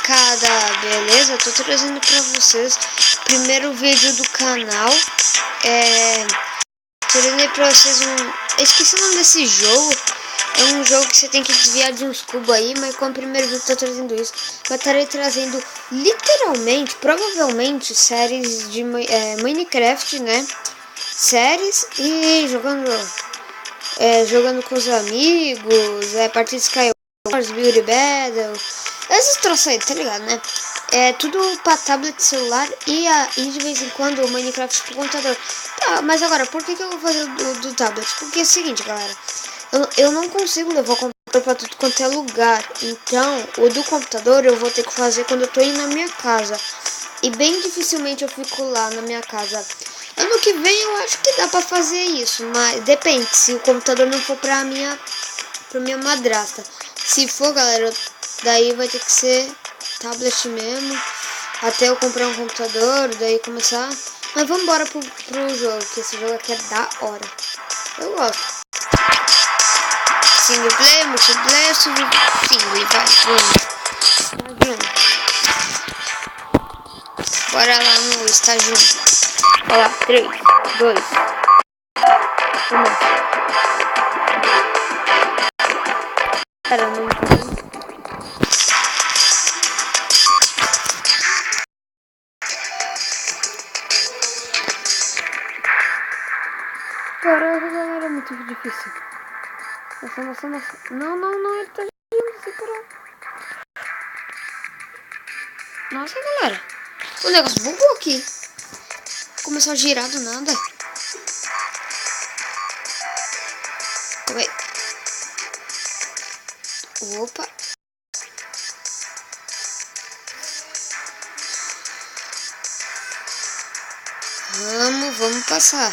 molecada, beleza? Tô trazendo pra vocês o primeiro vídeo do canal. Trazendo pra vocês eu esqueci o nome desse jogo. É um jogo que você tem que desviar de uns cubos aí, mas como primeiro vídeo tô trazendo isso, eu estarei trazendo literalmente, provavelmente, séries de Minecraft, né? Séries e jogando com os amigos, partida de Skywars, Beauty Battle, esses troços aí, tá ligado, né? É tudo pra tablet, celular e de vez em quando o Minecraft pro computador. Tá, mas agora, por que eu vou fazer do tablet? Porque é o seguinte, galera, eu não consigo levar o computador pra tudo quanto é lugar. Então, o do computador eu vou ter que fazer quando eu tô indo na minha casa. E bem dificilmente eu fico lá na minha casa. Ano que vem eu acho que dá pra fazer isso, mas depende, se o computador não for pra minha madrasta. Se for, galera, daí vai ter que ser tablet mesmo, até eu comprar um computador, daí começar. Mas vamos embora pro jogo, que esse jogo aqui é da hora. Eu gosto. Single player, multiplayer, single, vai, vamos. Bora lá no estágio 1. Olha lá, 3, 2, 1. Cara, não entendi. Caraca, galera, é muito difícil. Nossa. Não, ele tá girando, se parar. Nossa, galera. O negócio bugou aqui. Começou a girar do nada. Calma aí. Opa. Vamos passar.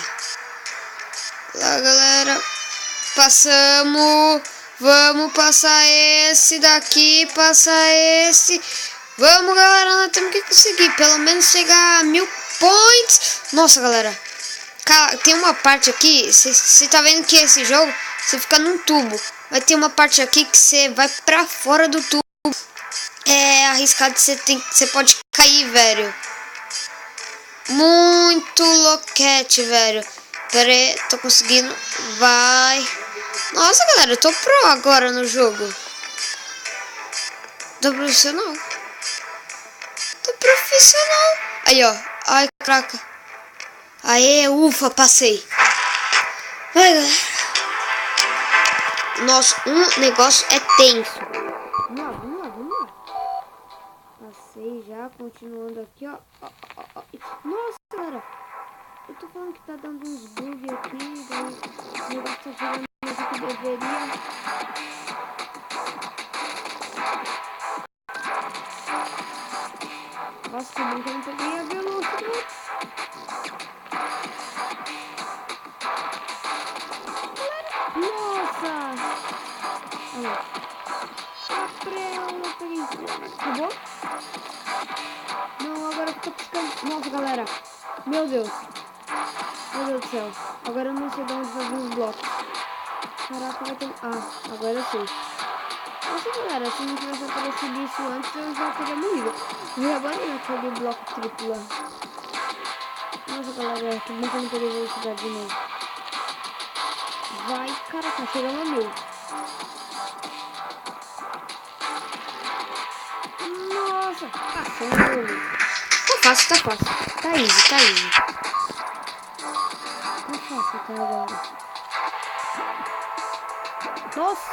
Lá, galera. Passamos. Vamos passar esse daqui. Passar esse. Vamos, galera. Nós temos que conseguir pelo menos chegar a 1000 points. Nossa, galera. Tem uma parte aqui. Você tá vendo que esse jogo você fica num tubo. Vai ter uma parte aqui que você vai pra fora do tubo. É arriscado. Você pode cair, velho. Muito loquete, velho. Pera aí, tô conseguindo. Vai. Nossa, galera, eu tô pro agora no jogo. Tô profissional. Aí, ó. Ai, caraca. Aê, ufa, passei. Vai, galera. Nossa, negócio é tenso. Vamos lá. Passei já, continuando aqui, ó. Nossa, galera. Eu tô falando que tá dando uns bugs aqui. O negócio tá girando mais do que deveria. Nossa, que bom que eu não peguei a velocidade. Nossa! Olha. Eu peguei. Acabou? Não, agora fica piscando. Nossa, galera. Meu Deus do céu. Agora eu não sei de onde vai vir os blocos. Caraca, vai ter... agora eu sei. Nossa, galera, se não tivesse aparecido isso antes, eu já teria morrido. E agora naquele bloco triplo lá. Nossa, galera, que bom que eu não peguei velocidade de novo. Vai, caraca, chegando a 1000. Nossa, passando. Tá fácil. Tá easy. Tá fácil até agora. Nossa,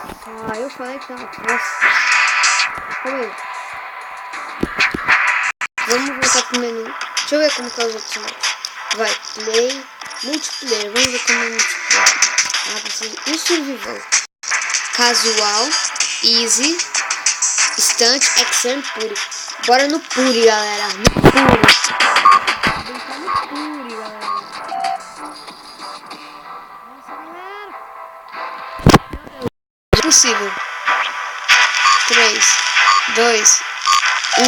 eu falei que tava fácil. Calma aí. Vamos voltar pro menu. Deixa eu ver como que é os opções. Vai, play, multiplayer. Vamos ver como é multiplayer. Precisa um survival. Casual, easy, instant, extreme, puri. Bora no puri, galera. No puri. Brincar no puri, galera. Nossa, galera. Impossível. 3, 2, 1.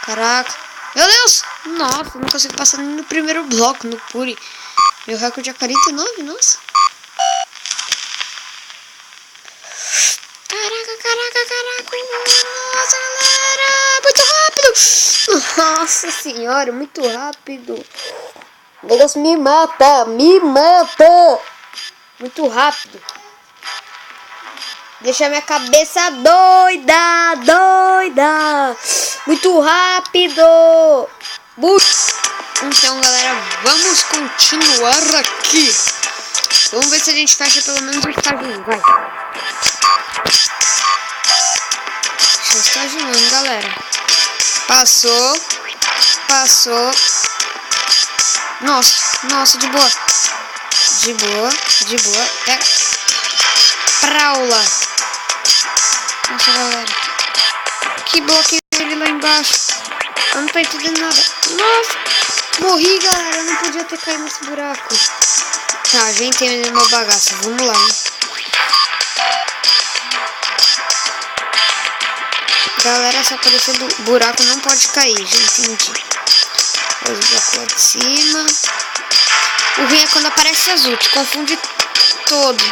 Caraca. Meu Deus. Nossa, não consigo passar nem no primeiro bloco, no puri. Meu recorde é 49, nossa. Caraca. Nossa, galera. galera! Muito rápido! Nossa senhora, muito rápido. O negócio me mata! Me mata! Muito rápido. Deixa minha cabeça doida! Doida! Muito rápido! Então, galera, vamos continuar aqui. Vamos ver se a gente fecha pelo menos um estágio. Vai. Deixa eu estagiando, galera. Passou. Passou. Nossa, de boa. De boa. Pega. Praula. Nossa, galera. Que bloqueio ele lá embaixo. Eu não tô entendendo nada. Nossa. Morri, galera. Eu não podia ter caído nesse buraco. Tá, já entendi uma bagaça. Vamos lá, hein. Galera, se aparecer do buraco não pode cair. Já entendi. Os blocos lá de cima. O ruim é quando aparece azul. Te confunde todo.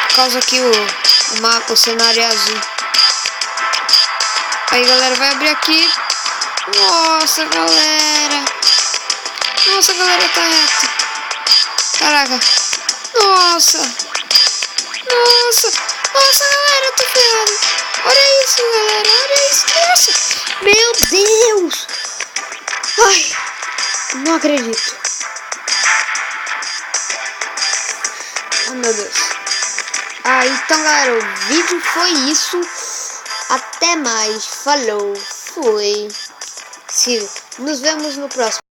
Por causa que o mapa, o cenário é azul. Aí, galera, vai abrir aqui. Nossa, galera. Nossa, galera, tá reto. Caraca. Nossa, galera, eu tô ferrado. Olha isso, galera. Olha isso. Nossa. Meu Deus. Ai, não acredito. Oh, meu Deus. Então, galera, o vídeo foi isso. Até mais. Falou. Fui. Nos vemos no próximo.